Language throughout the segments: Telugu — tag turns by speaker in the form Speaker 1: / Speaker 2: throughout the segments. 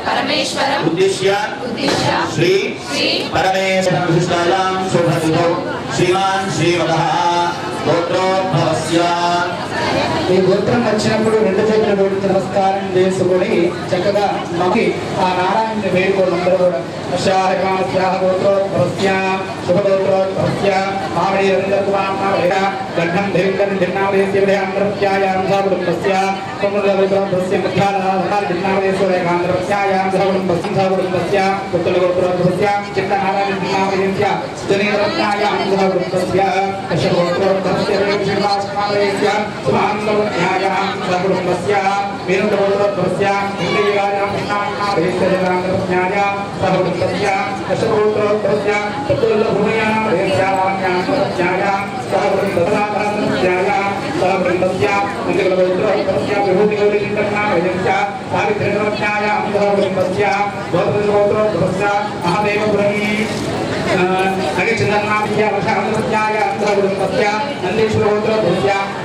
Speaker 1: परमेश्वरम उद्देश्य श्री परमेश्वर विष्णायां शुभदिनो श्रीमान श्रीमतः गोत्रोद्भवस्य ఈ గోత్రం వచ్చినప్పుడు రెండు చేతులు పెట్టి నమస్కారం చేసుకొని చక్కగా మాకి ఆ నారాయణుని వేడుకోండి అందరూ కూడా మామిడి రవీంద్ర గంధం ధరించని దిన్నామదేశ్యాయాం సహకుటుంబస్య కుటుంబస్య దిన్నామదేశ్యాయాం సహకుటుంబస్య సహకుటుంబస్య పుత్రగోత్రోద్భవస్య చిన్న నారాయణ దిన్నామదేశ్య స్థునిరత్నాయాం సహకుటుంబస్య దశగోత్రోద్భవస్య శ్రీనివాసనామదేశ్య సుమాంతవత్యాయాం సహకుటుంబస్య వీరుడగోత్రోద్భవస్య ఇంద్రియగాయాం కృష్ణానామదేశ్య జగదాంతరత్నాయాం సహకుటుంబస్య దశగోత్రోద్భవస్య పుత్రగోత్రోద్భవస్య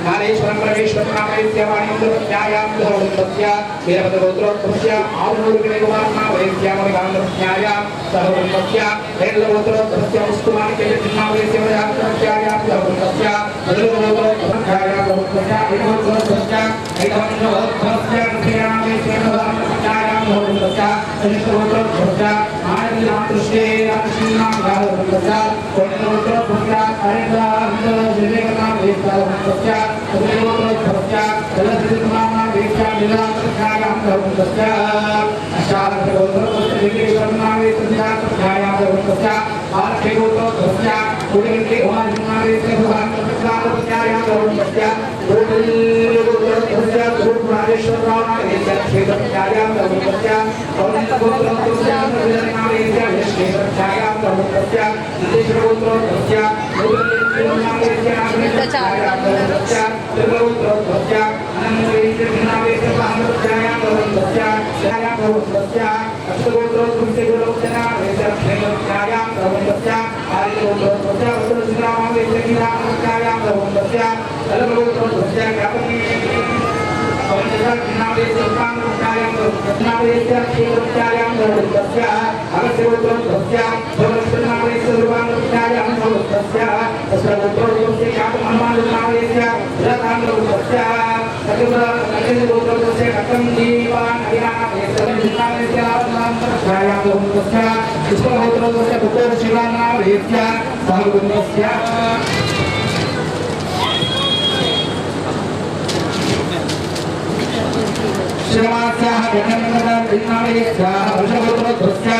Speaker 1: నారేశ్వరం పరమేశ్వరనామేశ్య వాణీంద్రత్యాయాం సహకుటుంబస్య వీరభద్రగోత్రోద్భవస్య ఆవునూరుగిరిగుమార్నామేశ్యామగాంధ్రత్యాయాం సహకుటుంబస్య హేరళగోత్రోద్భవస్య ముస్తుమానికేయజిన్నామేశ్య వయాత్యాయాం సహకుటుంబస్య మధురగోత్రోద్భవస్యాయాం సహకుటుంబస్య ఐదవోత్రోద్భవస్య ఐదవంశోద్భవస్య నృత్యామేశ్యామగాంధ్రత్యాయాం సహకుటుంబస్య సనిష్టగోత్రోద్భవస్య ఆనందనామృష్టే రామకృష్ణాంగాధర్మస్య కోణగోత్రోద్భవస్య హరిద్రాంధ్రవివేకనామేశ్య సహకుటుంబస్య మధురగోత్రోద్భవస్య జలసిద్ధకుమారనామేశ్య లీలాంధ్రత్యాయాం సహకుటుంబస్య అష్టాదశగోత్రోద్భవస్య విఘ్నేశ్వరనామేశ్యాయాం సహకుటుంబస్య ఆలక్ష్యగోత్రోద్భవస్య కుడిగంటి ఉమాజిన్నామేశ్య భగవాన్యాయాం సహకుటుంబస్య గోత్రోద్భవస్య గోపురాజేశ్వరరామేశ్య క్షేత్రత్యాయాం సహకుటుంబస్య పౌరంతగోత్రోద్భవస్య నామేశ్య క్షేత్రత్యాయాం సహకుటుంబస్య నందీశ్వరగోత్రోద్భవస్య గోత్రోద్భవస్య నామేశ్యాయాం సహకుటుంబస్య త్రిగోత్రోద్భవస్య అనంతేశ్వరనామేశ్య భాగవత్యాయాం సహకుటుంబస్య శ్యాయాం సహకుటుంబస్య అష్టగోత్రోద్భవస్య గుణవచనామేశ్య క్షేత్రత్యాయాం సహకుటుంబస్య ఆదిగోత్రోద్భవస్య ఉత్తరశ్రీరామేశ్య గీతామత్యాయాం సహకుటుంబస్య సర్వగోత్రోద్భవస్య వ్యాపకీ నామేశ్య ఉపాంగత్యాయాం సహకుటుంబస్య క్షేత్రత్యాయాం సహకుటుంబస్య అగస్త్యగోత్రోద్భవస్య భగవత్నామేశ్య రూపాంగత్యాయాం సహకుటుంబస్య అష్టగోత్రోద్భవస్య శాతమన్మానునామేశ్య విరతాంగోత్భవస్య సకలగోత్రోద్భవస్య కట్టం దీపాన్ హరినామేశ్య విష్ణామేశ్య నామేశ్యాయాం సహకుటుంబస్య పుష్పగోత్రోద్భవస్య పుత్ర శివానామేశ్య సహకుటుంబస్య శ్రీమాస్యాః గణనమదానామేశ్యాః వృషభగోత్రోద్భవస్య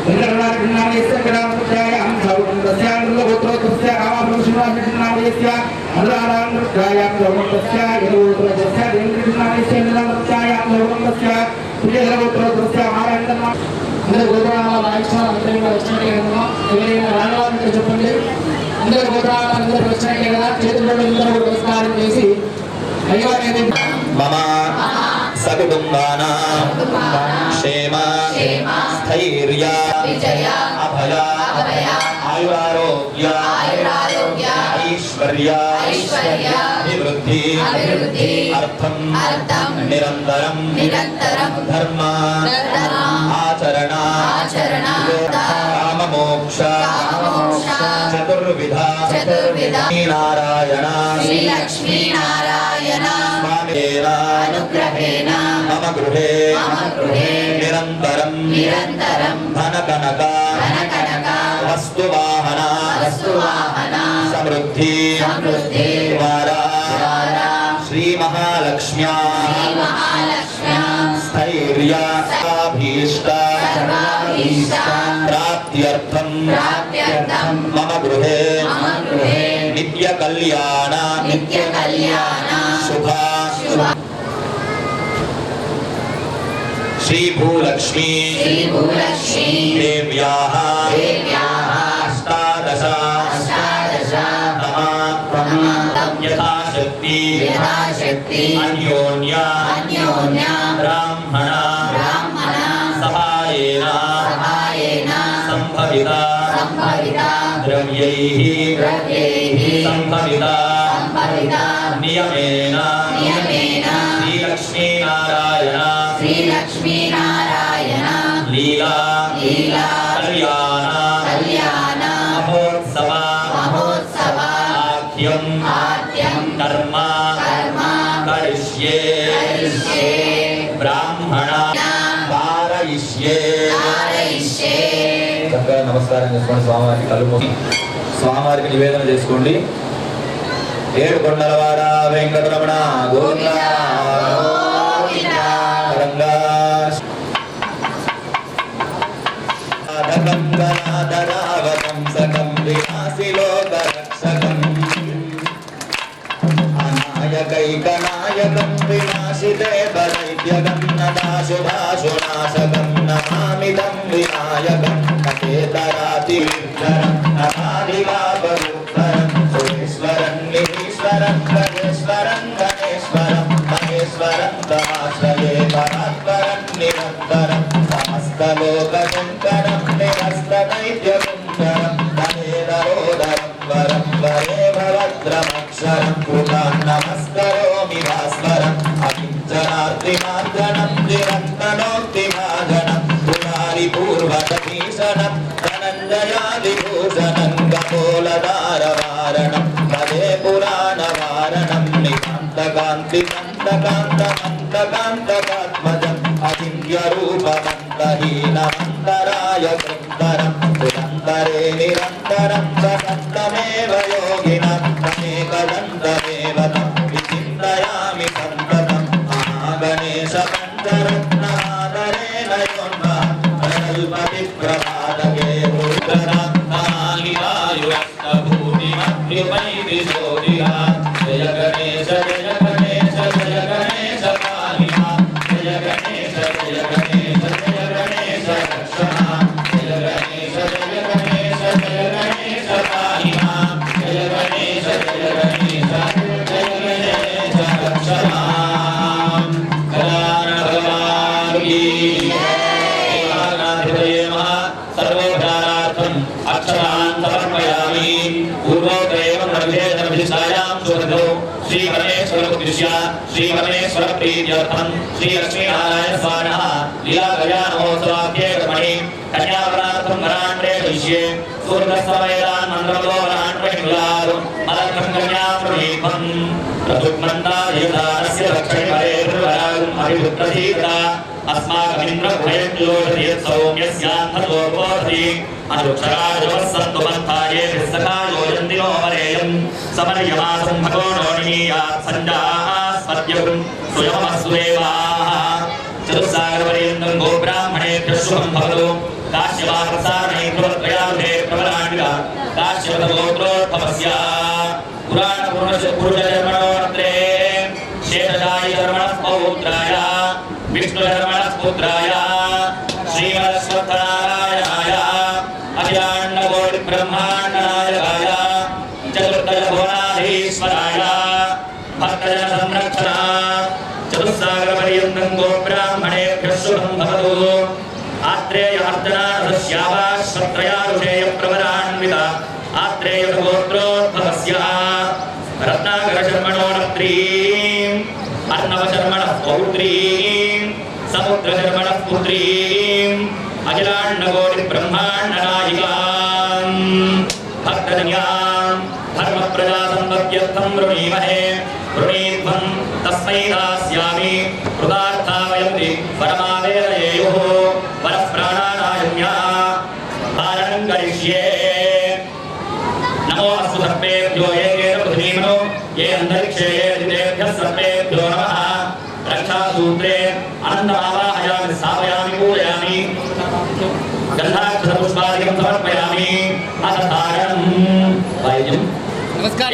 Speaker 1: ఇంద్రనామేశ్య గ్రామత్యాయాం సహకుటుంబస్య నృగోత్రోద్భవస్య రామభృషణామేశ్య అనురాధానృత్యాయాం సహకుటుంబస్య యదుగోత్రోద్భవస్య దేవేంద్రనామేశ్య నిలమత్యాయాం సహకుటుంబస్య ప్రియగోత్రోద్భవస్య మారాయణమ అందరూ గోత్రాల వాయిస్వామి అందరికీ వచ్చినట్టే కదా ఎవరైనా రావాలంటే చెప్పండి అందరూ గోత్రాల అందరూ వచ్చినట్టే కదా చేతుల్లో అందరూ నమస్కారం చేసి
Speaker 2: मम सकुटुम्बानां क्षेम स्थैर्य अभय आयुरारोग्य ऐश्वर्य अभिवृद्धि अर्थं निरन्तरं धर्म आचरण काममोक्ष चतुर्विधा श्री लक्ष्मी नारायण अनुग्रहेण मम गृहे निरन्तरं धनकनक वस्तुवाहन समृद्धि द्वारा श्री महालक्ष्म्या स्थैर्य अभीष्ट प्राप्त्यर्थं मम गृहे नित्य कल्याण शुभ श्री भूलक्ष्मी देव्याः अष्टादश यथाशक्ति अन्योन्य ब्राह्मण सहायेन संभविता द्रव्यैः संभविता नियमेन श्री लक्ष्मी नारायण लीला कल्याण महोत्सव आख्यं कर्म करिष्ये ब्राह्मण कारयिष्ये నమస్కారం చేసుకోండి. స్వామివారికి కళ్ళు మూసి స్వామివారికి నివేదన చేసుకోండి. ఏడుకొండలవాడ వెంకటరమణ గోవింద గంగాధరావతంసకం వినాశి లోకరక్షకం అనాయకైకనాయకం వినాశితే దైత్యగం నదాశుభాశునాశకం నమామిదం వినాయకం నచేతరాతిర్ధరం నమాదివాపరుద్ధరం సురేశ్వరం నిరీశ్వరం గణేశ్వరం గణేశ్వరం మహేశ్వరం తమాశ్రయే పరాత్పరం నిరంతరం సమస్తలోకశంకరం నిరస్తదైత్యకుంకరం తమేదరోదరం వరం వరే భద్రమక్షరం కృపాం నమస్కరోమి భాస్వరం అకించనార్తిమార్జనం నిరంతనోక్తిభాజనం పూర్వతీషణం ధనంజయాదిభూషణం కపోలదారవారణం పదే పురాణవారణం నికాంతకాంతి కాంతకాంతమంతకాంతకాత్మజం అచింత్యరూపమంతహీనమంతరాయ కృంతరం నిరంతరే నిరంతరం సతంతమేవ యోగినం తమేకదంతమేవ తం విచింతయామి సంతతం మహాగణేశ పంచరత్నాదరేణ ప్రభాతకే రుద్రనాయురస్తభూతిమద్యుపైదిశోదిహ జయ గణేశ జయ గణేశ జయ గణేశ పాహిమా జయ గణేశ జయ గణేశ జయ గణేశ రక్షమా జయ గణేశ జయ గణేశ జయ గణేశ పాహిమా జయ గణేశ జయ గణేశ జయ గణేశ రక్షమా కళ్యాణ భగవాన్ కీ सर्वोद्धारार्थम् अक्षरान् समर्पयामि पूर्वोत्तरैवं नवविधेयविशिष्टायां सुहृदो श्रीपरमेश्वरमुद्दिश्य श्रीपरमेश्वरप्रीत्यर्थं श्रीलक्ष्मीनारायणस्वामिनः लीलाकल्याणमहोत्सवाख्ये कर्मणि कन्यावरार्थं वरान् प्रेषयिष्ये सूर्यस्तमयदान् मन्त्रतो वरान् प्रेषयामि मदर्थं कन्यां प्रदीपम् प्रदुग्मन्तायदानस्य रक्षणे परेर्वरागम् अभिवृद्धीता अस्माकमिन्द्रभयज्योतिर्यत्सौम्यस्यान्धतोपोधि अनुक्षराजवस्सन्तुपन्थाये विस्सकायोजन्तिनो वरेयं समर्यमासं भगोणोणीयात् सञ्जास्पद्यं स्वयमस्वेवाः चतुस्सागरपर्यन्तं गोब्राह्मणेभ्यः शुभं भवतु काश्यपाकसारणैत्रत्रयावधे प्रबलाण्डिका काश्यपगोत्रोद्भवस्य पुराणपुरुषजन्मनोरत्रे शेषशायिधर्मणः पौत्राय विष्णुधर्मणस्पुत्राय श्रीमदश्वत्थनारायणाय अखिलाण्डकोटिब्रह्माण्डनायकाय चतुर्दशभुवनाधीश्वराय भक्तजनसंरक्षणाय श्यावाश्वत्रयारुषेय प्रवरान्वित आत्रेयगोत्रोद्भवस्य रत्नाकरशर्मणोरत्रीम् अर्णवशर्मणः पौत्रीम् समुद्रशर्मणः पुत्रीम् अखिलाण्डकोटिब्रह्माण्डनायिकाम् भक्तजन्याम् धर्मप्रजासम्पत्त्यर्थं वृणीमहे वृणीध्वं तस्मै दास्यामि कृतार्था वयं परमावेदयेयुः वरः प्राणानायम्या धारणं करिष्ये नमो अस्तु सर्पेभ्यो ये पृथ्वीमनो ये अन्तरिक्षे ये दितेभ्यः सर्पेभ्यो नमः रक्षासूत्रे अनन्तमावाहयामि स्थापयामि पूजयामि गन्धाक्षरपुष्पादिकं समर्पयामि अथ धारणं वैद्यं नमस्कार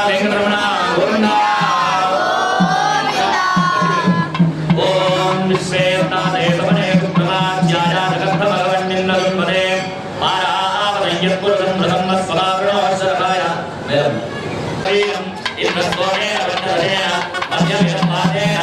Speaker 2: वेंकटरमण गोविन्द ओम विश्वेनाथे समने कुमाध्याय भगवन्निन्दरुन्मदे पारावदय्यपुरं ब्रह्मस्वभावणोऽवसरकाय वेदम् इन्द्रस्वरेण वन्दनेन मध्यमेन पादेन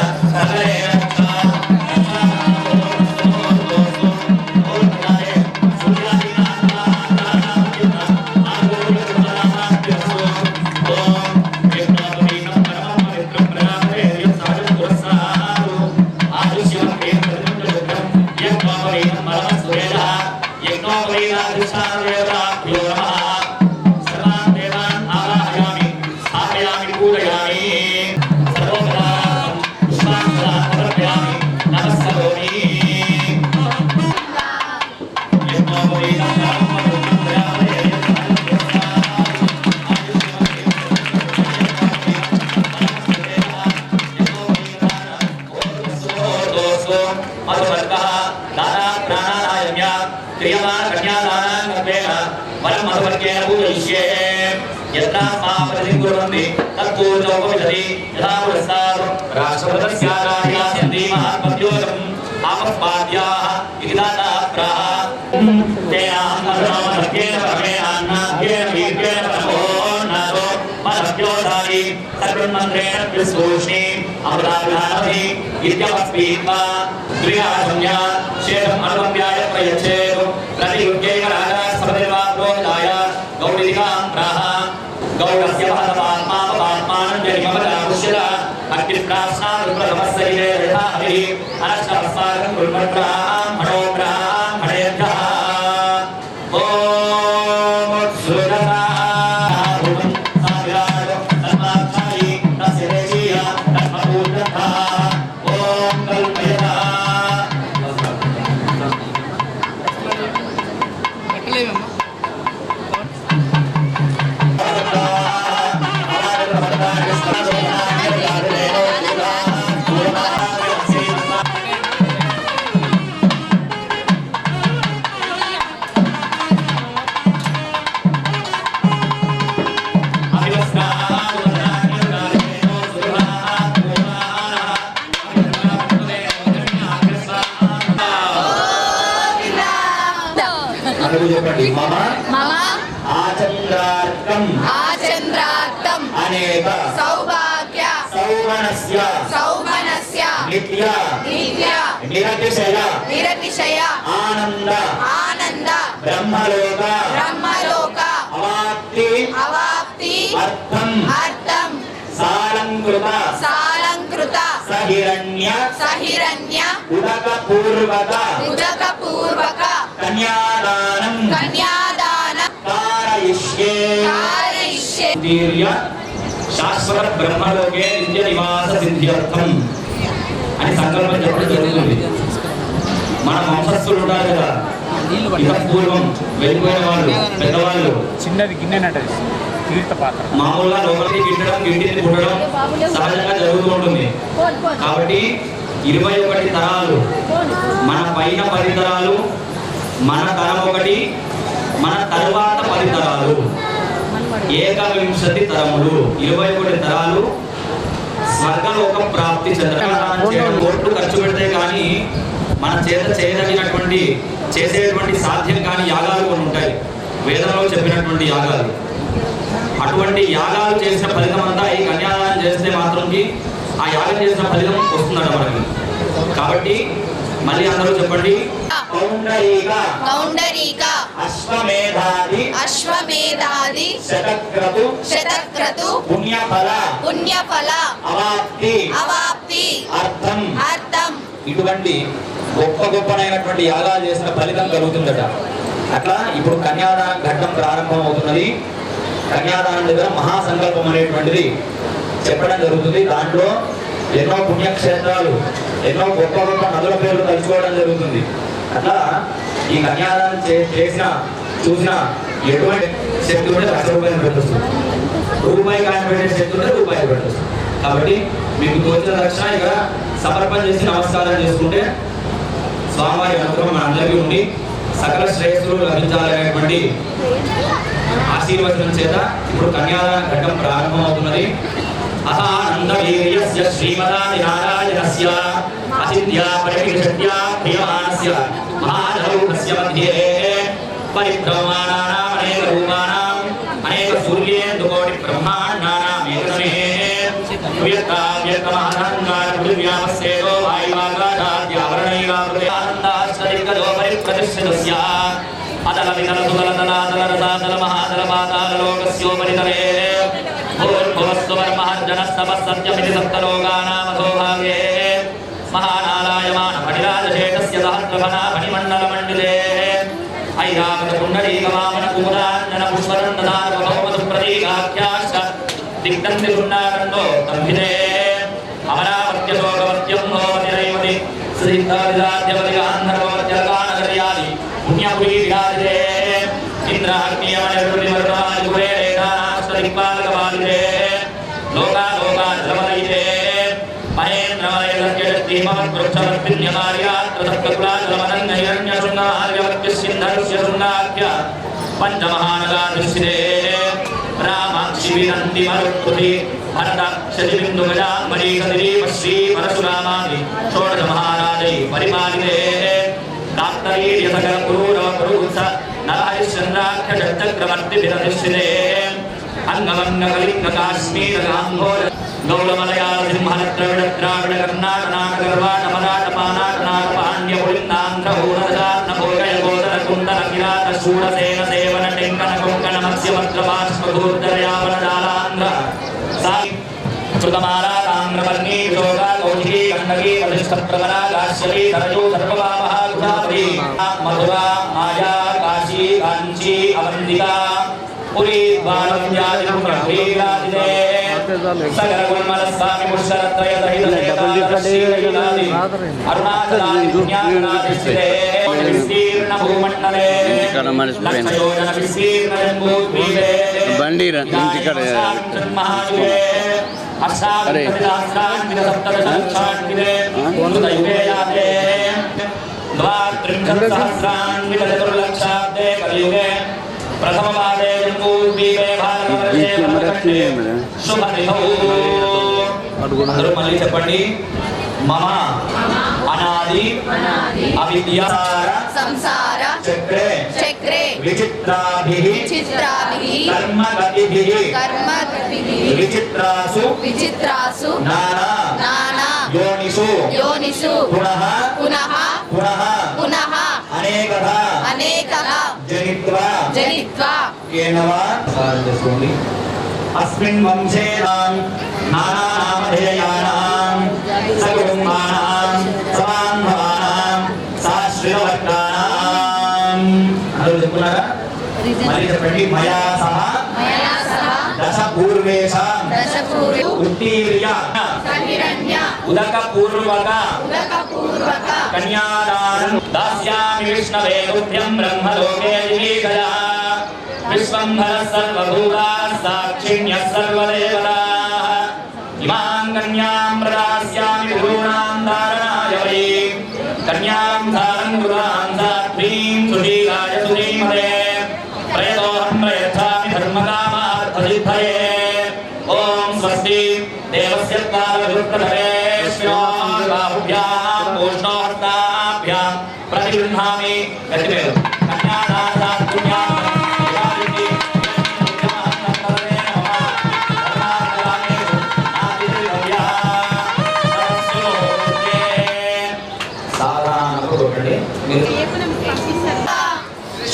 Speaker 2: सकलेन निरतिशय आनंद ब्रह्मलोक अवाप्ति अर्थम सालंकृत सहिरण्य उदक पूर्वक कन्यादानं कारयिष्ये दीर्य शाश्वत ब्रह्मलोके नित्य निवास सिद्ध्यर्थम అని సంకల్పం చెప్పడం జరుగుతుంది. మన వంశస్థులు ఉంటారు కదా, ఇక పూర్వం వెళ్ళిపోయిన వాళ్ళు పెద్దవాళ్ళు
Speaker 3: చిన్నది గిన్నెనంటది తీర్థ పాత్ర
Speaker 2: మామూలుగా లోపలికి గిట్టడం గింటిని పుట్టడం సహజంగా జరుగుతూ ఉంటుంది. కాబట్టి 21 తరాలు, మన పైన 10 తరాలు, మన తరం ఒకటి, మన తరువాత 10 తరాలు, 21 తరములు, 21 తరాలు స్వర్గలోక ప్రాప్తి చెందడం. కోట్లు ఖర్చు పెడితే కానీ మన చేత చేయదగినటువంటి చేసేటువంటి సాధ్యం కాని యాగాలు కొన్ని ఉంటాయి, వేదంలో చెప్పినటువంటి యాగాలు. అటువంటి యాగాలు చేసిన ఫలితం అంతా ఈ కన్యాదానం చేస్తే మాత్రంకి ఆ యాగం చేసిన ఫలితం వస్తుందట మనకి. కాబట్టి మళ్ళీ అందరూ చెప్పండి. పౌండరీక
Speaker 4: కౌండరీక
Speaker 2: అశ్వమేధాది శతక్రతు పుణ్యఫల అవాప్తి అర్థం ఇటువంటి గొప్పనైనటువంటి యాగాలు చేసిన ఫలితం కలుగుతుందట. అట్లా ఇప్పుడు కన్యాదాన ఘట్టం ప్రారంభం అవుతున్నది. కన్యాదానం దగ్గర మహాసంకల్పం అనేటువంటిది చెప్పడం జరుగుతుంది. దాంట్లో ఎన్నో పుణ్యక్షేత్రాలు, ఎన్నో గొప్ప నదుల పేర్లు తలుచుకోవడం జరుగుతుంది. అట్లా ఈ కన్యాదానం చూసిన ఎటువంటి శక్తి ఉంటే ₹1,00,000 పెట్టొస్తుంది, రూపాయి కాయం పెట్టే శక్తి ఉంటే రూపాయి పెట్టొస్తుంది. కాబట్టి మీకు తోచిన రక్షణ ఇక్కడ సమర్పణ చేసి నమస్కారం చేసుకుంటే స్వామివారి అనుగ్రహం మనందరికీ ఉండి సకల శ్రేయస్సులు లభించాలనేటువంటి ఆశీర్వచనం చేత ఇప్పుడు కన్యాదాన ఘట్టం ప్రారంభం అవుతున్నది. అహానందవీర్యస్య శ్రీమదాది నారాయణస్య అచింత్య పరివిశత్య ప్రియమానస్య మహానౌకస్య మధ్యే పరిభ్రమాణానాం అనేక రూపాణాం అనేక సూర్యేందుకోటి బ్రహ్మాండానాం ఏకమే వ్యక్తమహానందార పృథివ్యామస్యేదో వాయువాకాశాద్యావరణైవావృతే ఆనందాశ్చరికదో పరిప్రతిష్ఠితస్య అతల వితల సుతల తలాతల రసాతల మహాతల పాతాల లోకస్యోపరితలే భూర్భువస్సువర్మహర్జనస్తపస్సత్యమితి సప్తలోకానామధోభాగే మహానారాయమాణ ఫణిరాజశేషస్య సహస్రఫణా ఫణిమండలమండితే ఐరావత పుండరీకవామన కుముదాంజన పుష్పదండదార భౌమసు ప్రతీకాఖ్యాశ్చ దిగ్దంతి సున్నాకండో తంభితే అమరావత్యశోకవత్యం భోవతిరైవతి శ్రీద్ధాదిదాద్యవతి గాంధర్వత్యలకానగర్యాది పుణ్యపురీ విరాజితే ఇంద్రాగ్నియమనిర్వృతిమరుణాదికుబేరేకానాష్టదిక్పాలకపాలితే లోకాలోకాద్రవలయితే మహేంద్రమయజ్ఞమనీయాత్రసప్తకులాచలమనంగైరణ్యశృంగార్యవత్యసింధర్స్య పంచమహానగాధిష్ఠితే రామాక్షి మరుత్పృతి భరత శతిబిందుగజాంబరీకదిరీపశ్రీ పరశురామాది షోడశ మహారాజై పరిపాలితే సకలపురూరవపురుత్స నరహరిశ్చంద్రాఖ్య చక్రవర్తి విరధిష్ఠితే అంగమంగకలింగ కాశ్మీర గాంభోర గౌరమలయాళ సింహనత్ర విడద్రావిడ కర్ణాట నాట గర్వాట మరాట పానాట నాట పాండ్య పులిందాంధ్ర ఊరదార్ణ భోగయ గోదర కుండల కిరాట శూరసేన సేవన టెంకణ కొంకణ మత్స్యవక్ర బాష్పూర్ధరయావన జాలాంధ్ర సాయి శృతమాలా తామ్రవర్ణీ విశోగా కౌశికీ గండకీ వధిష్ఠప్రవరా గాశ్యవీ ధరజూ సర్వవామహ గుణావళీ మధురా మాయా కాశీ కాంచీ అవంతికా పురీ ద్వారవ్యాధిరాజితే సకల గుణమల స్వామి పుష్కరత్రయ సహిత అరుణాచలాది పుణ్యానాధిష్ఠితే విస్తీర్ణ భూమండలే లక్షయోజన విస్తీర్ణ జంబూద్వీపే
Speaker 5: బండిరా ఇంటికాడ
Speaker 2: అష్టాదశసహస్రాన్విత సప్తదశసహస్రాన్వితే ఉదయుగే యాతే ద్వాత్రింశత్సహస్రాన్విత చతుర్లక్షాబ్దే కలియుగే ప్రథమపాదే జంబూద్వీపే భారతవర్షే భరతఖండే శుభనిధౌ. అందరూ మళ్ళీ చెప్పండి. మమ అనాది అవిద్యాసార
Speaker 4: సంసార చక్రే
Speaker 2: విచిత్రాభిః కర్మగతిభిః విచిత్రాసు నానా యోనిషు పునః అనేకధ జనిత్వా కేనవా చేసుకోండి. అస్మిన్ వంశే నానానామధేయానాం సకుటుంబానాం సమాన్భవానాం సాశ్రితవర్గానాం. అందరూ చెప్పుకున్నారా? మళ్ళీ చెప్పండి. మయా సహ దశ పూర్వేషాం ఉత్తీర్య ఉదక పూర్వక కన్యాదానం దాస్యామి విష్ణవే తుభ్యం బ్రహ్మలోకే దివీకయా విశ్వంభర సర్వభూతా సాక్షిణ్యః సర్వదేవతాః ఇమాం కన్యాం ప్రదాస్యామి గురూణాం ధారణాయ వై కన్యాం ధారం గురాం సాత్వీం సుశీలాయ సుధీమతే ప్రయతోహం ప్రయచ్ఛామి ధర్మకామార్థసిద్ధయే. ఓం స్వస్తి దేవస్య బాహుభ్యాం ఊష్ణోహస్తాభ్యాం ప్రతిగృహ్ణామి. గతిమేరు మాట్లాడి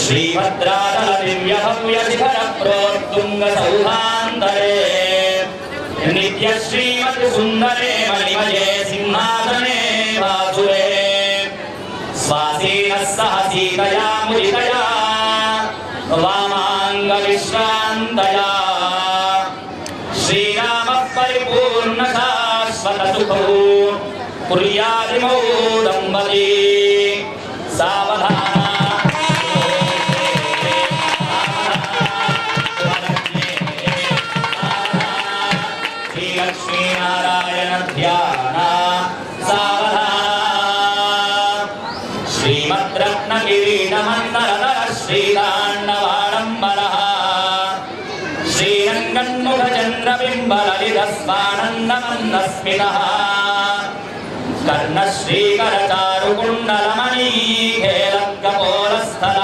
Speaker 2: శ్రీభద్రాచల దివ్య భవ్య శిఖర ప్రోత్తుంగ సౌధాంతరే నిత్య శ్రీమతి సుందరే మణిమయే సింహాసనే వాసురే స్వాసీన సహ సీతయా ముదితయా వామాంగ విశ్రాంతయా శ్రీరామ పరిపూర్ణ శాశ్వత సుఖౌ కుర్యాదిమౌ దంపతి సావధాన శ్రీలక్ష్మీనారాయణ ధ్యాన సావధాన శ్రీమద్రత్న కిరీటమందర శ్రీతాండవాడంబర శ్రీరంగన్ముఖ చంద్రబింబలలితస్మానందమందస్మితః కర్ణశ్రీకరచారుకుండలమణీ ఖేలకపోలస్థల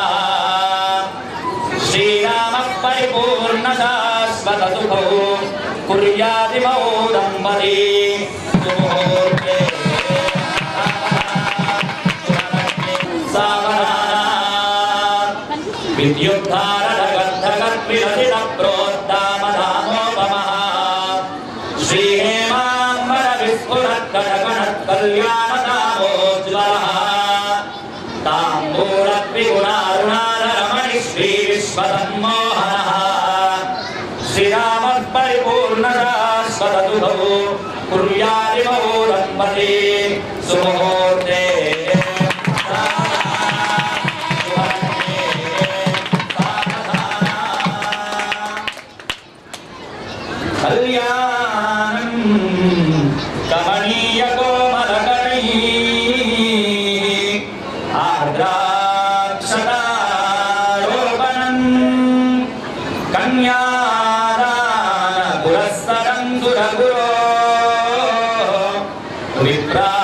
Speaker 2: శ్రీరామ పరిపూర్ణ శాశ్వత సుఖౌ కుర్యాదిమౌ దంపతి సుముహూర్తే సావధాన విద్యుద్ధారగద్ధగద్విరసిత ప్రోద్దామధామోపమః శ్రీహేమాంబర విస్ఫురత్కటకణత్కల్యాణదామోజ్వలః తాంబూలద్విగుణారుణాధరమణి శ్రీవిశ్వసమ్మోహనః శ్రీరామ పరిపూర్ణ శాశ్వత సుఖౌ కుర్యాదిమౌ దంపతి సుముహూర్తే కళ్యాణం కమనీయ కోమలకణై ఆర్ద్రాక్షతారోపణం కన్యాదాన పురస్సరం సురగురో విప్రాశిషానుగ్రహం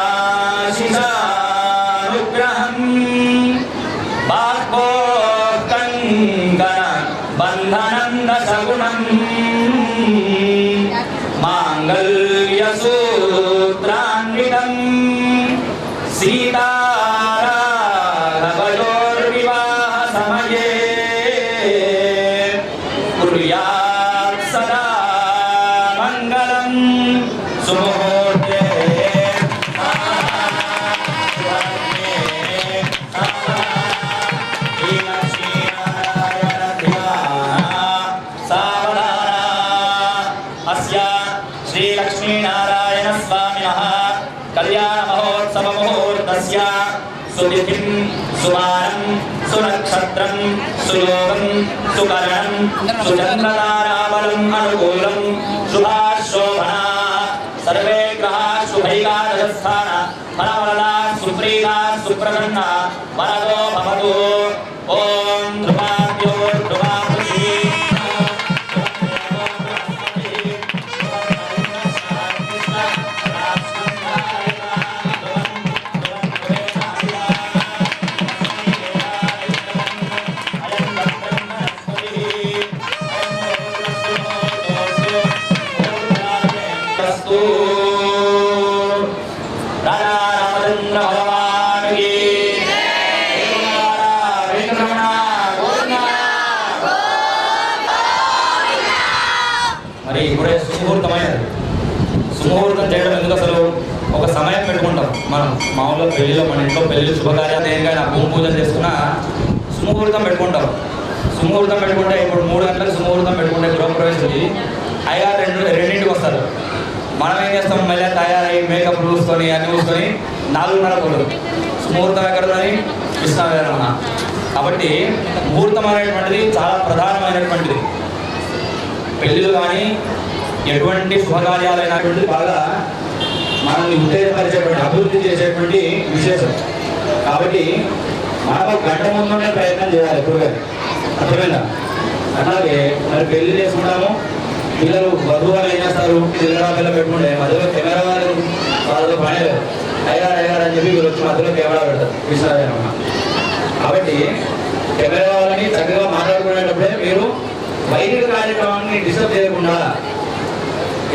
Speaker 2: బాహ్వోత్కంకణ బంధనం దశగుణం మాంగళ్యసూత్రాన్వితం సీతారాఘవయోర్వివాహ సమయే కుర్యాత్ సదా మంగళం సుముహూర్తే శ్రీలక్ష్మీనారాయణ స్వామినః కళ్యాణ మహోత్సవ ముహూర్తస్య సుతిథిం సుమానం సునక్షత్రం సుయోగం సుకరణం సుచంద్రతారాబలం అనుకూలం శుభాశోభనా సర్వే గ్రహా శుభైకాదశస్థాన ఫలవరదా సుప్రీతా సుప్రసన్న వరదో భవతు ఓం ధ్రువాద్యో ధ్రువాపతి రాజా రామచంద్ర భగవాన్ కి వెంకటరమణ గోవింద. మరి ఇప్పుడే సుముహూర్తమైనది. సుముహూర్తం చేయడం ఎందుకు అసలు ఒక సమయం పెట్టుకుంటాం మనం మామూలుగా పెళ్లిలో మన ఇంట్లో పెళ్లి శుభకార్యాలు దేనికైనా భూమి పూజ చేసుకున్నా సుముహూర్తం పెట్టుకుంటాం. సుముహూర్తం పెట్టుకుంటే ఇప్పుడు 3 గంటలకు సుముహూర్తం పెట్టుకుంటే గృహప్రవేశం అయ్యారు రెండింటికి వస్తారు. మనం ఏం చేస్తాం, మళ్ళీ తయారై మేకప్ చూసుకొని అన్ని చూసుకొని 4:30 కొడు ముహూర్తం ఎక్కడుందని కృష్ణావేరణ. కాబట్టి ముహూర్తం అనేటువంటిది చాలా ప్రధానమైనటువంటిది. పెళ్ళిళ్ళు కానీ ఎటువంటి శుభకార్యాలైనటువంటిది బాగా మనల్ని ఉత్తేజపరిచేటువంటి అభివృద్ధి చేసేటువంటి విశేషం. కాబట్టి మనం గంట ముందుండే ప్రయత్నం చేయాలి ఎప్పుడుగా, అర్థమైందా? అలాగే మరి పెళ్లి చేసుకుంటాము, పిల్లలు వధువులు ఏం చేస్తారు, పిల్లల పిల్ల పెట్టుకుంటే మధ్యలో కెమెరా వాళ్ళతో పని లేదు. అయ్యారు అని చెప్పి వీళ్ళు వచ్చి మధ్యలో కెమెరా పెడతారు కృష్ణారాయణ. కాబట్టి కెమెరా వాళ్ళని చక్కగా మాట్లాడుకునేటప్పుడే మీరు వైదిక కార్యక్రమాన్ని డిస్టర్బ్ చేయకుండా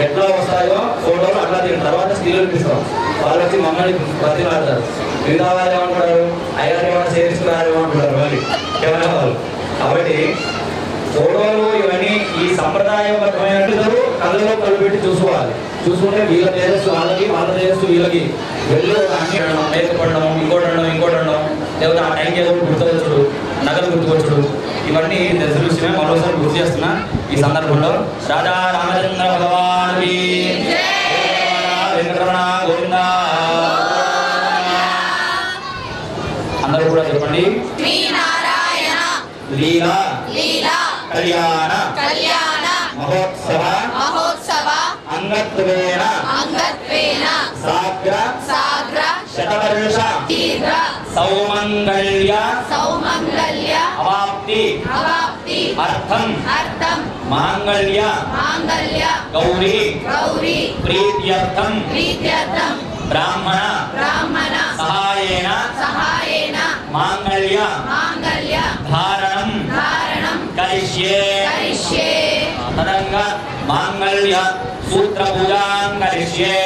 Speaker 2: ఎట్లా వస్తాయో ఫోటోలు అట్లా తింటారు. తర్వాత స్త్రీలు ఇస్తాం, వాళ్ళు వచ్చి మమ్మల్ని బతిలాడతారు. మిగతా వాళ్ళు ఏమంటారు, అయ్యారు ఏమైనా చేస్తున్నారు ఏమంటారు మళ్ళీ ఏమైనా వాళ్ళు. కాబట్టి ఫోటోలు ఇవన్నీ ఈ సంప్రదాయబద్ధమైనట్టు కళ్ళలో కళ్ళు పెట్టి చూసుకోవాలి. చూసుకుంటే వీళ్ళ తేజస్సు వాళ్ళకి, వాళ్ళ తేజస్సు వీళ్ళకి వెళ్ళి అన్ని మేకప్ పడడం, ఇంకోటి అనడం, లేకపోతే ఆ టైంకి ఏదో గుర్తుకొచ్చుడు, నగలు గుర్తుకొచ్చుడు, ఇవన్నీ తెలిసిన విషయమే. మరోసారి గుర్తు చేస్తున్నా ఈ సందర్భంలో. రాజా రామచంద్ర భగవానుడి వెంకటరమణ గోవింద. అందరూ కూడా చెప్పండి. లీలా కళ్యాణ మహోత్సవ అంగత్వేన సాగ్ర శతవర్ష సౌమంగళ్య అవాప్తి అర్థం మాంగళ్య గౌరీ ప్రీత్యర్థం బ్రాహ్మణ సహాయేన మాంగళ్య ధారణం కరిష్యే. తదంగా మాంగళ్య సూత్ర పూజాం కరిష్యే.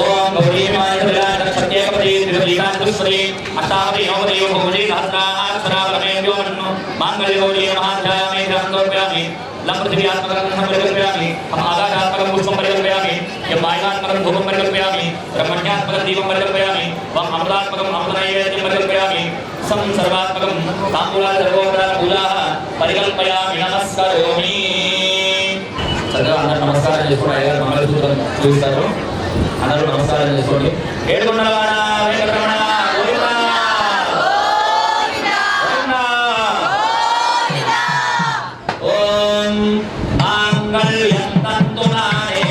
Speaker 2: ఓం గౌరీ మాయత్రిలాక్షత్యేకపతి త్రివలీకాంతస్వరి అష్టావతి నవతి భూమి సహస్రాక్షరాపరమేభ్యో మన్ను మాంగళ్య గౌరీ మహాధ్యాయామి గ్రంథోప్యామి లం పృథివ్యాత్మకం పరికల్పయామి హం ఆకాశాత్మకం పుష్పం పరికల్పయామి యం వాయునాత్మకం ధూపం పరికల్పయామి బ్రహ్మణ్యాత్మకం దీపం పరికల్పయామి వం అమృతాత్మకం అమృతనైవేద్యం పరికల్పయామి సం సర్వాత్మకం తాంబూలాల సర్వోపచార పూజాః పరికల్పయామి నమస్కరోమి. చక్కగా అందరూ నమస్కారం చేసుకోండి. అయ్యారు మంగళసూత్రం చూస్తారు. అందరూ నమస్కారం చేసుకోండి. ఏడుకొండలవాడ వెంకటరమణ గోవింద. ఓం మాంగళ్యం తంతునానే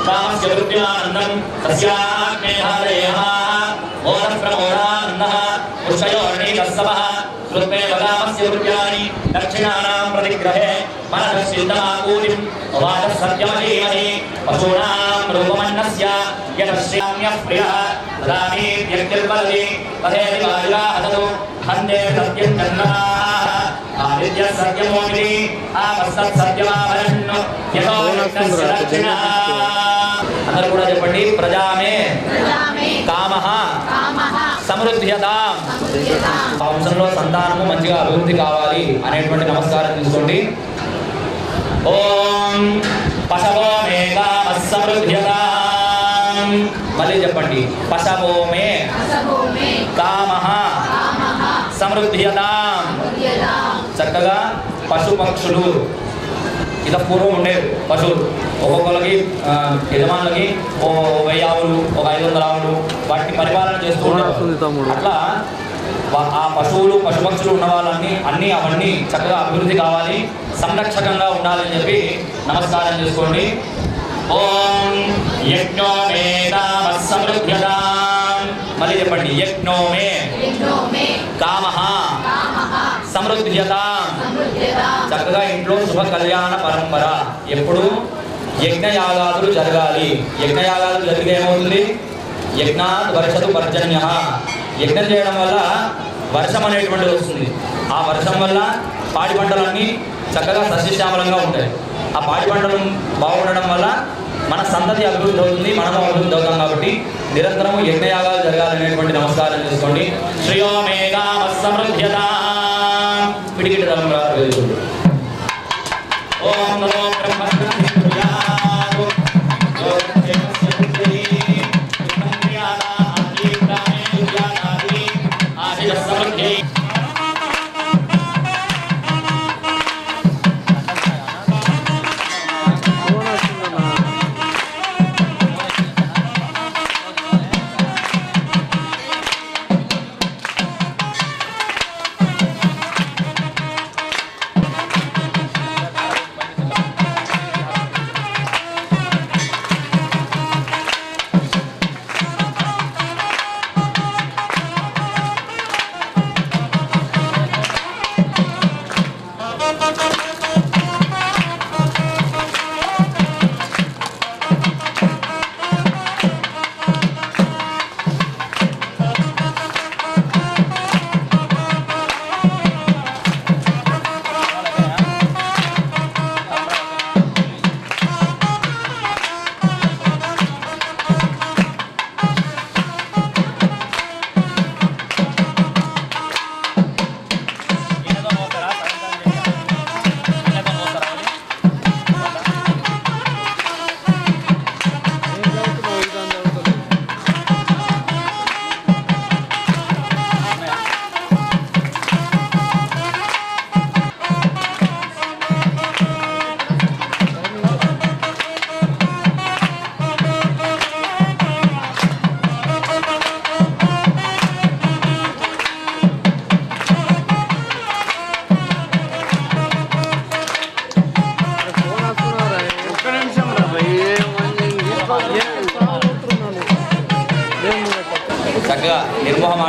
Speaker 2: రామస్యవృత్యానందం తస్యాగ్నేహారయేః ఓరం ప్రమోదానందః పుష్కయోర్ణీతస్సవః కృత్మే వదామస్య వృత్యాని దక్షిణానాం ప్రతిగ్రహే మనఃసిద్ధమాకూతిం వాచః సత్యమధీమహి పశూనాం రూపమన్నస్య యతశ్యామ్యః ప్రియః తదామి వ్యక్తిర్వదతి తథేతి బాలికాహతు హంతే సత్యం చంద్రమాః ఆదిత్య సత్యమోమితి ఆపస్తత్ సత్యమాభరణ్ యతో యస్య దక్షిణః. అందరూ కూడా చెప్పండి. ప్రజామే కామః సమృద్ధ్యతాం. వంశంలో సంతానము మంచిగా అభివృద్ధి కావాలి అనేటువంటి నమస్కారం తీసుకోండి. ఓం పశవో మే కామః సమృద్ధ్యతాం. మళ్ళీ చెప్పండి. పశవో మే కామః సమృద్ధ్యతాం. చక్కగా పశుపక్షులు ఇక పూర్వం ఉండేవి. పశువులు ఒక్కొక్కరికి యజమానులకి 1000 ఆవులు, 500 ఆవులు, వాటిని పరిపాలన చేస్తూ ఉండేవారు. అట్లా ఆ పశువులు పశుపక్షులు ఉన్న వాళ్ళని అవన్నీ చక్కగా అభివృద్ధి కావాలి, సంరక్షకంగా ఉండాలని చెప్పి నమస్కారం చేసుకోండి. ఓం యజ్ఞో మే కామః సమృద్ధ్యతాం. మళ్ళీ చెప్పండి. యజ్ఞో మే కామః సమృద్ధ్యతాం. చక్కగా ఇంట్లో శుభ కళ్యాణ పరంపర ఎప్పుడు యజ్ఞయాగాదులు జరగాలి. యజ్ఞయాగాదులు జరిగితే ఏమవుతుంది? యజ్ఞాత్ వర్షతు పర్జన్యః. యజ్ఞం చేయడం వల్ల వర్షం అనేటువంటిది వస్తుంది. ఆ వర్షం వల్ల పాడి పంటలన్నీ చక్కగా సస్యశ్యామలంగా ఉంటాయి. ఆ పాడి పంటలు బాగుండడం వల్ల మన సంతతి అభివృద్ధి అవుతుంది, మనము అభివృద్ధి అవుతాం. కాబట్టి నిరంతరము యజ్ఞయాగాలు జరగాలనేటువంటి నమస్కారం చేసుకోండి. శ్రియో మే కామః సమృద్ధ్యతాం. పిడికిటి రంగులు. ఓం నమో బ్రహ్మణ్యాయ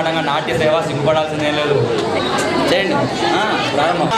Speaker 6: బ్రహ్మాండంగా నాట్య సేవ సిగ్గుపడాల్సిందేం లేదు. చేయండి ప్రారంభం.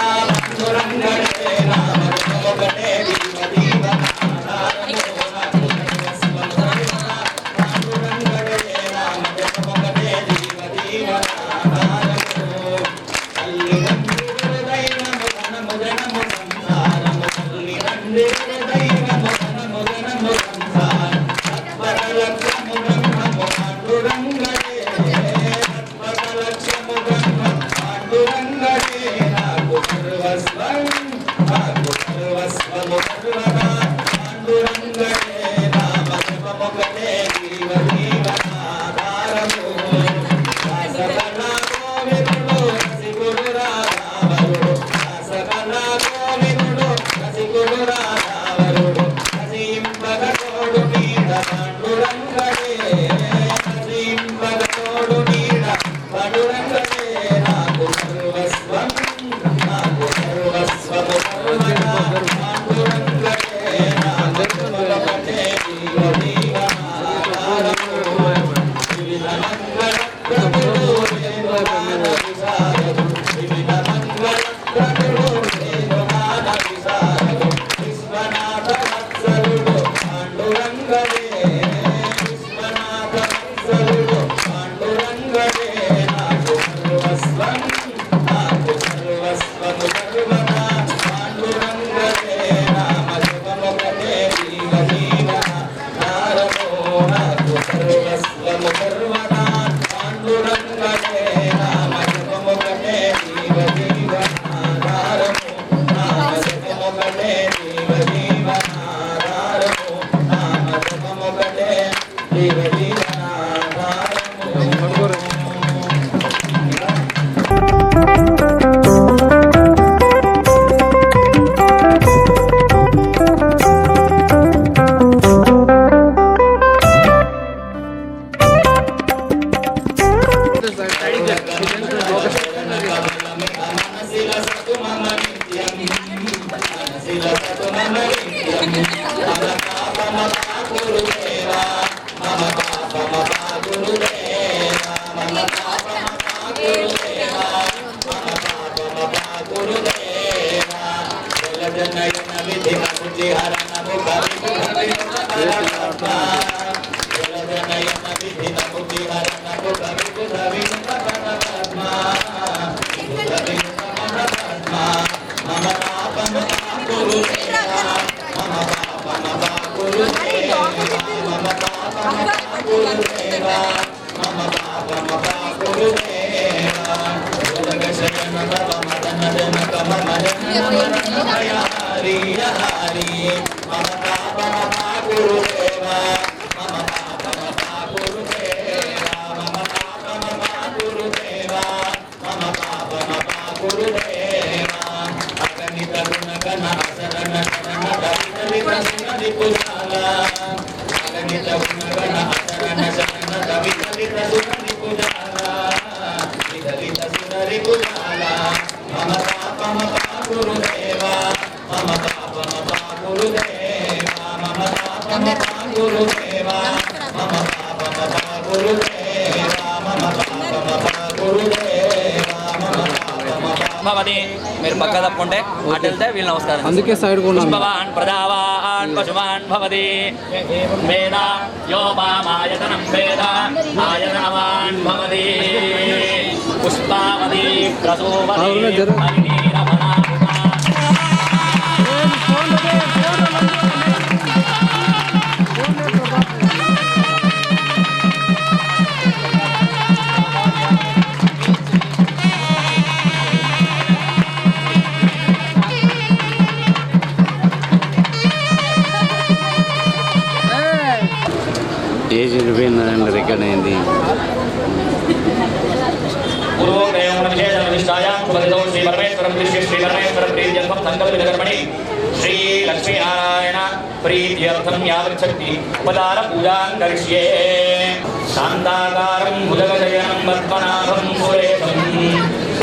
Speaker 6: మీరు పక్క తప్పుకుంటే అటు వెళ్తే వీళ్ళు నమస్కారం. అందుకే సైడ్ పుష్పవాన్ ప్రజావాన్ పశువాన్ భవతి వేద యోపామాయతనం వేద ఆయతనవాన్ భవతి పుష్పావతి ప్రసూవతి హరిణీరమణా
Speaker 5: ఏజ్ ఇరిపోయిందండి రికార్డ్ అయింది.
Speaker 6: శ్రీ లక్ష్మీనారాయణ ప్రీత్యర్థం యావచ్చక్తి ఉపదార పూజాం కరిష్యే. శాంతాకారం భుజగశయనం పద్మనాభం సురేశం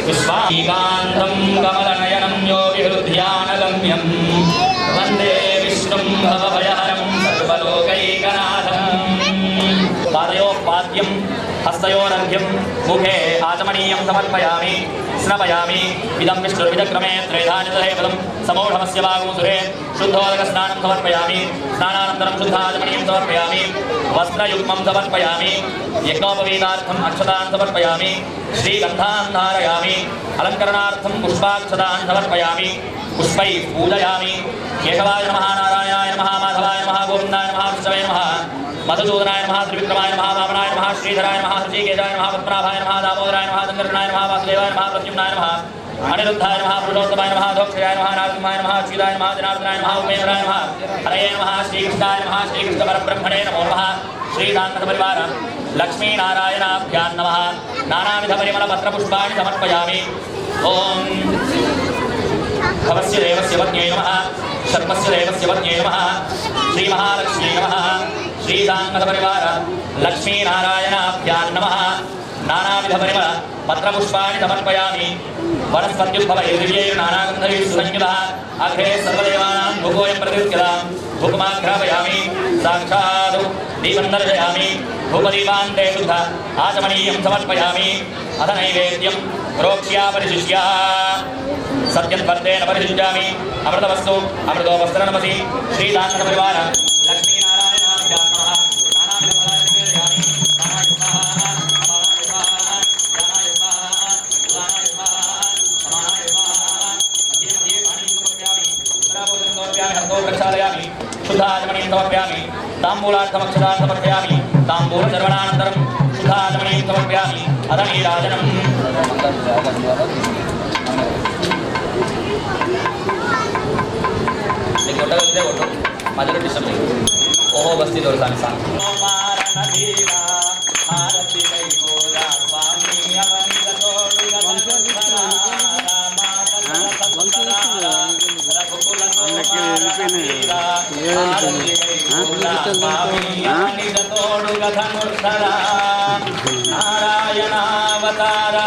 Speaker 6: విశ్వాకాంతం కమలనయనం యోగి హృద్యానగమ్యం వందే విష్ణుం భవభయహరం సర్వలోకైకనాథం. పాదయోపాద్యం हस्तयोरर्घ्यं मुखे आचमनीयं समर्पयामि स्नपयामि इदं विष्णुर्विचक्रमे त्रेधानिदहे पदं समौढमस्य वागुसुरे शुद्धोदकस्नानं समर्पयामि स्नानानन्तरं शुद्धाचमनीयं समर्पयामि वस्त्रयुग्मं समर्पयामि यज्ञोपवीतार्थम् अक्षतान् समर्पयामि श्रीगन्धान् धारयामि अलङ्करणार्थं पुष्पाक्षतान् समर्पयामि पुष्पैः पूजयामि केशवाय नमः नारायणाय नमः माधवाय नमः गोविन्दाय नमः विष्णवे नमः मधुसूदनाय नमः त्रिविक्रमाय नमः वामनाय नमः श्रीधराय नमः ऋषिकेशाय नमः पद्मनाभाय नमः दामोदराय नमः शङ्करनाय नमः वासुदेवाय नमः प्रद्युम्नाय नमः अनिरुद्धाय नमः पुरुषोत्तमाय नमः दोक्षयाय नमः नारसिंहाय नमः अच्युताय नमः जनार्दनाय नमः उपेन्द्राय नमः हरये नमः श्रीकृष्णाय नमः श्रीकृष्णपरब्रह्मणे नमो नमः श्रीदान्तपरिवार लक्ष्मीनारायणाभ्यां नमः नानाविधपरिमलपत्रपुष्पाणि समर्पयामि ॐ भवस्य देवस्य पत्न्यै नमः सर्वस्य देवस्य पत्न्यै नमः श्रीमहालक्ष्म्यै नमः श्रीदान्तपरिवार लक्ष्मीनारायणाभ्यां नमः नानाविधपरिमल पत्रपुष्पाणि समर्पयामि वनस्पत्युद्भवैर्दिव्यैर्नानागन्धैः सुसंयुतः अग्रे सर्वदेवानां भुगोऽयं प्रतिष्ठितां भुगमाघ्रापयामि साक्षात् दीपं दर्शयामि भूपदीपान्ते शुद्ध आचमनीयं समर्पयामि अथ नैवेद्यं प्रोक्ष्या परिशिष्या सत्यन्वर्तेन परिशिष्यामि अमृतवस्तु अमृतोपस्तरणमसि श्रीदान्तपरिवार लक्ष्मीनारायणाभ्यां नमः प्रक्षालयामि शुद्धाचमनीं समर्पयामि ताम्बूलार्थमक्षतान् समर्पयामि ताम्बूलचर्वणानन्तरं शुद्धाचमनीं समर्पयामि अथ नीराजनम् मधुर ओहो बस्ती तोरसानि सांग नारायणावतारा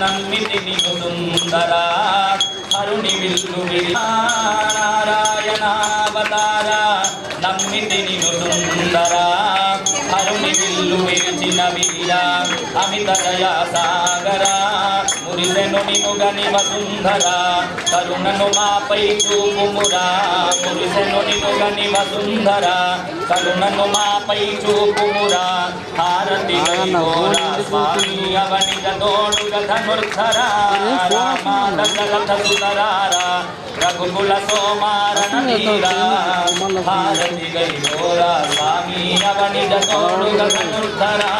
Speaker 6: नम्मिति सुंदरा हरुणि विल्लु नारायणावतारा नम्मिति सुंदरा हरुणि विल्लु विरचिन वीरा अमित दया सागरा मुरिसेनु निमुगनि वसुंधरा करुणनु मापै चूपुमुरा मुरिसेनु निमुगनि वसुंधरा करुणनु मापै चूपुमुरा हारति गैकोरा स्वामी अवनित तोडुग धनुर्धरा रामा दशरथ सुतरारा रघुकुल सोमारण वीरा हारति गैकोरा स्वामी अवनित तोडुग धनुर्धरा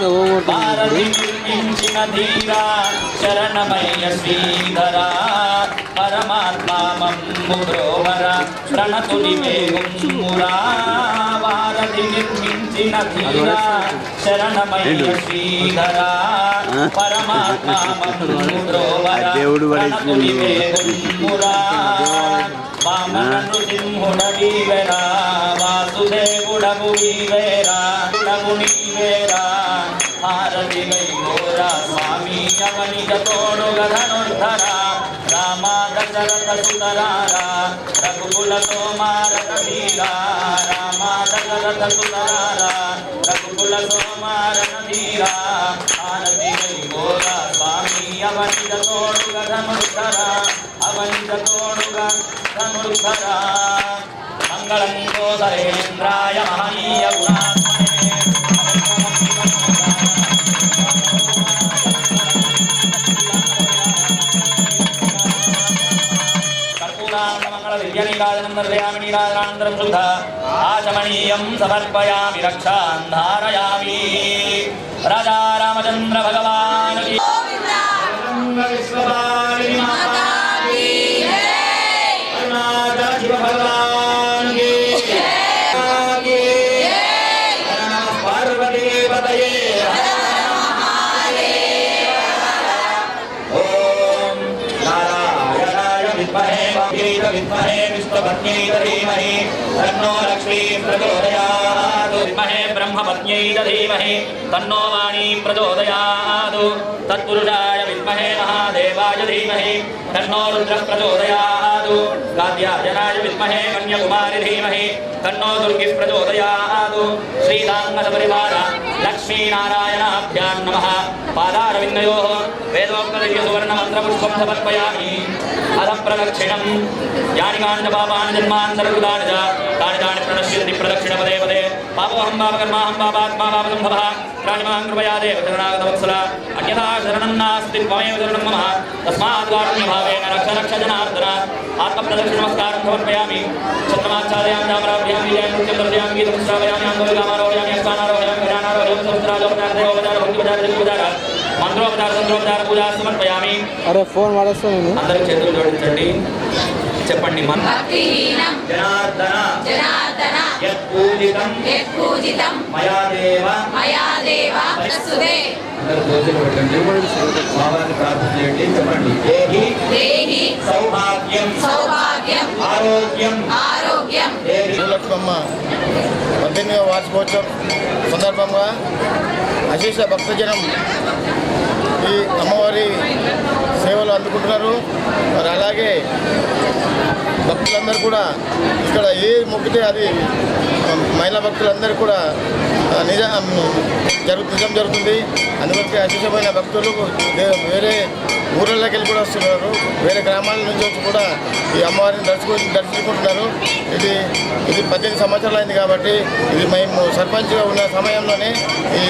Speaker 6: भारति निर्मिंचिन धीरा शरणमय्य श्रीधरा परमात्मा मम्मुरोवर प्रणतुनि मेघुम्मुरा भारति निर्मिंचिन धीरा शरणमय्य श्रीधरा परमात्मा मम्मुरोवर प्रणतुनि मेघुम्मुरा वामन नृसिंहुडवीवेरा वासुदेवुडबुवीवेरा डबुनीवेरा भारति गैकोरा स्वामी अवनित तोडुग धनुर्धरा रामा दशरथ सुतरारा रघुकुल सोमारत वीरा रामा दशरथ सुतरारा रघुकुल सोमारत वीरा भारति गैकोरा स्वामी अवनित तोडुग धनुर्धरा अवनित तोडुग धनुर्धरा मंगलं गोदरेन्द्राय महनीय गुणात्मने नीराजनं दर्शयामि नीराजनानन्तरं शुद्ध आचमनीयं समर्पयामि रक्षान् धारयामि राजा रामचन्द्र भगवान् की विश्वपालिनी माता की अरुणाचल शिव भगवान की पार्वती पतये विद्महे
Speaker 2: विश्वपत्न्यै धीमहि तन्नो लक्ष्मी प्रचोदयात्
Speaker 6: विद्महे ब्रह्मपत्न्यै धीमहि तन्नो वाणी प्रचोदयात् तत्पुरुषाय विद्महे महादेवाय धीमहि तन्नो रुद्रः प्रचोदयात् कात्यायनाय विद्महे कन्याकुमारी धीमहि तन्नो दुर्गिः प्रचोदयात् श्रीराङ्गसपरिवार लक्ष्मीनारायणाभ्यां नमः पादारविन्दयोः वेदोक्तदिव्यसुवर्णमन्त्रपुष्पं समर्पयामि अधप्रदक्षिणं यानि कानि च पापानि जन्मानि सर्वदानि च तानि तानि प्रणश्यन्ति प्रदक्षिणपदे पदे पापोऽहं पापकर्माहं पापात्मा पापसम्भवः प्राणिमां कृपया देव शरणागतवत्सला अन्यथा शरणं नास्ति त्वमेव शरणं मम तस्मात् कारुण्यभावेन रक्ष रक्ष जनार्दन आत्मप्रदक्षिणनमस्कारं समर्पयामि चन्द्रमाच्छादयामि चामराभ्यां विजयं नृत्यं दर्शयामि गीतं श्रावयामि आन्दोलिकामारोहयामि अस्तानारोहयामि गजानारोहयामि सहस्राजोपचार देवोपचार भक्तिपचार मंत्रोपचार तंत्रोपचार पूजा समर्पयामि
Speaker 7: अरे फोन वाड़ेस्తా నేను
Speaker 6: అందరూ చేతులు జోడించండి చెప్పండి మన
Speaker 4: భక్తిహీనం
Speaker 2: जनार्दन
Speaker 4: జనార్దన
Speaker 2: यत्पूजितं
Speaker 4: మయా దేవ ప్రస్తుతే
Speaker 1: అందరూ దోషులు పెట్టండి బాబాని ప్రార్థన చేయండి చెప్పండి
Speaker 4: దేహి
Speaker 2: सौभाग्यं
Speaker 4: ఆరోగ్యం
Speaker 8: లక్ష్మమ్మ 18వ వార్షికోత్సవం సందర్భంగా అశేష భక్తజనం ఈ అమ్మవారి సేవలు అందుకుంటున్నారు. మరి అలాగే భక్తులందరూ కూడా ఇక్కడ ఏ మొక్కితే అది మహిళా భక్తులందరూ కూడా నిజం జరుగుతుంది. అందువల్ల అశేషమైన భక్తులు వేరే ఊళ్ళకి వెళ్ళి కూడా వస్తున్నారు. వేరే గ్రామాల నుంచి వచ్చి కూడా ఈ అమ్మవారిని దర్శించుకుంటున్నారు. ఇది 18 సంవత్సరాలు అయింది కాబట్టి ఇది మేము సర్పంచ్గా ఉన్న సమయంలోనే ఈ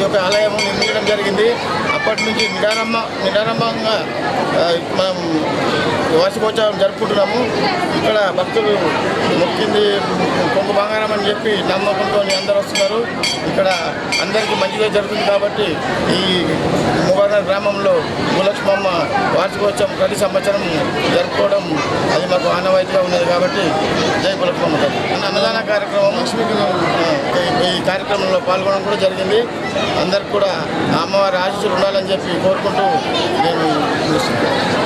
Speaker 8: యొక్క ఆలయం నిర్మించడం జరిగింది. అప్పటి నుంచి నిరారంభంగా మనం వార్షికోత్సవం జరుపుకుంటున్నాము. ఇక్కడ భక్తులు మొక్కింది కొంగు బంగారం అని చెప్పి నమ్మకంతో అందరూ వస్తున్నారు. ఇక్కడ అందరికీ మంచిగా జరుగుతుంది కాబట్టి ఈ ముబారక్ గ్రామంలో భూలక్ష్మమ్మ వార్షికోత్సవం ప్రతి సంవత్సరం జరుపుకోవడం అది మాకు ఆనవాయితీగా ఉన్నది కాబట్టి జై భూలక్ష్మమ్మ తల్లి. అన్నదాన కార్యక్రమం ఈ కార్యక్రమంలో పాల్గొనడం కూడా జరిగింది. అందరికి కూడా అమ్మవారి ఆశీస్సులు ఉండాలని చెప్పి కోరుకుంటూ నేను